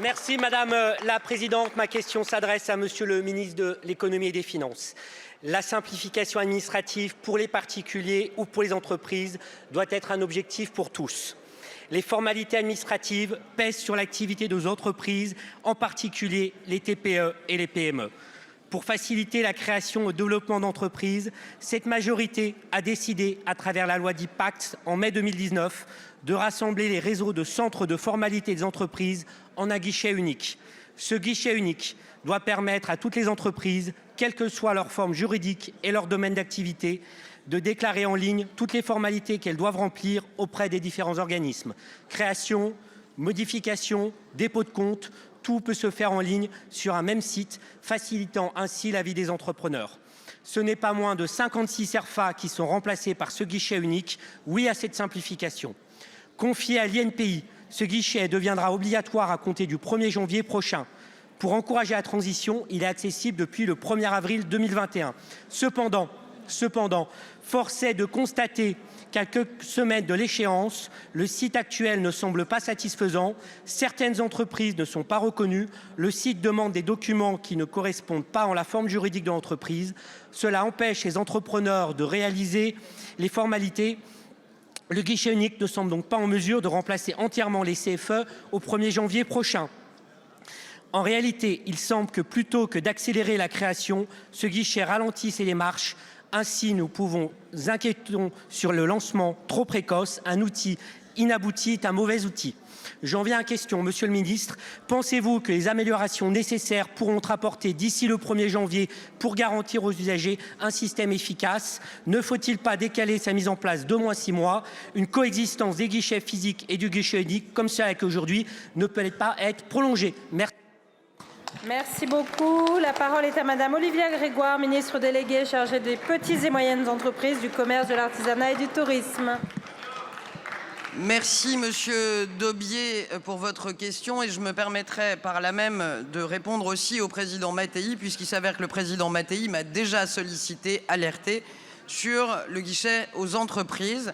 Merci Madame la Présidente. Ma question s'adresse à Monsieur le ministre de l'Économie et des Finances. La simplification administrative pour les particuliers ou pour les entreprises doit être un objectif pour tous. Les formalités administratives pèsent sur l'activité de nos entreprises, en particulier les TPE et les PME. Pour faciliter la création et le développement d'entreprises, cette majorité a décidé, à travers la loi dite Pacte en mai 2019, de rassembler les réseaux de centres de formalité des entreprises en un guichet unique. Ce guichet unique doit permettre à toutes les entreprises, quelle que soit leur forme juridique et leur domaine d'activité, de déclarer en ligne toutes les formalités qu'elles doivent remplir auprès des différents organismes. Création, modification, dépôt de compte, tout peut se faire en ligne sur un même site, facilitant ainsi la vie des entrepreneurs. Ce n'est pas moins de 56 CERFA qui sont remplacés par ce guichet unique. Oui à cette simplification. Confié à l'INPI, ce guichet deviendra obligatoire à compter du 1er janvier prochain. Pour encourager la transition, il est accessible depuis le 1er avril 2021. Cependant, force est de constater qu'à quelques semaines de l'échéance, le site actuel ne semble pas satisfaisant. Certaines entreprises ne sont pas reconnues. Le site demande des documents qui ne correspondent pas en la forme juridique de l'entreprise. Cela empêche les entrepreneurs de réaliser les formalités. Le guichet unique ne semble donc pas en mesure de remplacer entièrement les CFE au 1er janvier prochain. En réalité, il semble que plutôt que d'accélérer la création, ce guichet ralentisse les démarches. Ainsi, nous nous inquiétons sur le lancement trop précoce. Un outil inabouti est un mauvais outil. J'en viens à question, Monsieur le Ministre. Pensez-vous que les améliorations nécessaires pourront être apportées d'ici le 1er janvier pour garantir aux usagers un système efficace? Ne faut-il pas décaler sa mise en place d'au moins 6 mois? Une coexistence des guichets physiques et du guichet unique, comme cela qu'aujourd'hui, ne peut pas être prolongée. Merci. Merci beaucoup. La parole est à Madame Olivia Grégoire, ministre déléguée chargée des petites et moyennes entreprises, du commerce, de l'artisanat et du tourisme. Merci Monsieur Daubier pour votre question et je me permettrai par là même de répondre aussi au président Mattei, puisqu'il s'avère que le président Mattei m'a déjà sollicité, alerté sur le guichet aux entreprises.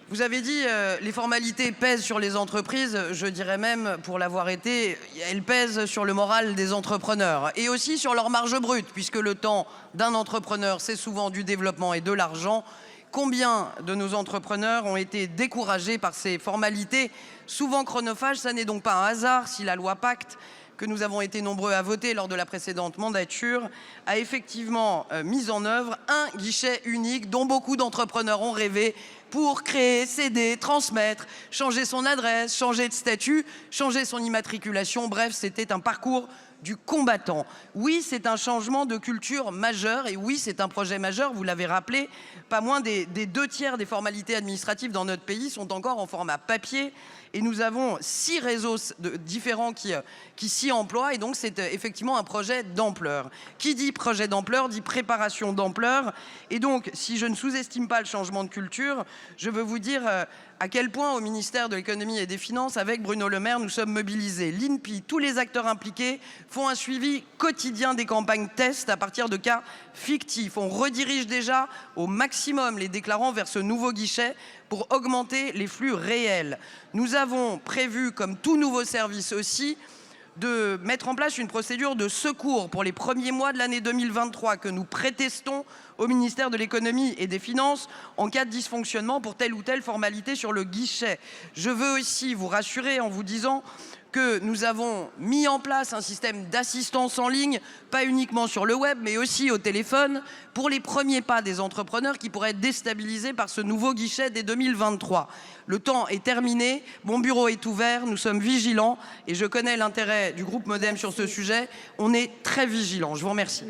Vous avez dit les formalités pèsent sur les entreprises, je dirais même, pour l'avoir été, elles pèsent sur le moral des entrepreneurs et aussi sur leur marge brute, puisque le temps d'un entrepreneur, c'est souvent du développement et de l'argent. Combien de nos entrepreneurs ont été découragés par ces formalités souvent chronophages? Ça n'est donc pas un hasard si la loi Pacte, que nous avons été nombreux à voter lors de la précédente mandature, a effectivement mis en œuvre un guichet unique dont beaucoup d'entrepreneurs ont rêvé pour créer, céder, transmettre, changer son adresse, changer de statut, changer son immatriculation. Bref, c'était un parcours du combattant. Oui, c'est un changement de culture majeur et oui, c'est un projet majeur, vous l'avez rappelé. Pas moins des 2/3 des formalités administratives dans notre pays sont encore en format papier et nous avons 6 réseaux différents qui s'y emploient et donc c'est effectivement un projet d'ampleur. Qui dit projet d'ampleur dit préparation d'ampleur et donc si je ne sous-estime pas le changement de culture, je veux vous dire à quel point au ministère de l'Économie et des Finances, avec Bruno Le Maire, nous sommes mobilisés. L'INPI, tous les acteurs impliqués font un suivi quotidien des campagnes tests à partir de cas fictifs. On redirige déjà au maximum les déclarants vers ce nouveau guichet pour augmenter les flux réels. Nous avons prévu, comme tout nouveau service aussi, de mettre en place une procédure de secours pour les premiers mois de l'année 2023 que nous prétestons au ministère de l'Économie et des Finances en cas de dysfonctionnement pour telle ou telle formalité sur le guichet. Je veux aussi vous rassurer en vous disant que nous avons mis en place un système d'assistance en ligne, pas uniquement sur le web, mais aussi au téléphone, pour les premiers pas des entrepreneurs qui pourraient être déstabilisés par ce nouveau guichet dès 2023. Le temps est terminé, mon bureau est ouvert, nous sommes vigilants et je connais l'intérêt du groupe Modem sur ce sujet. On est très vigilants. Je vous remercie.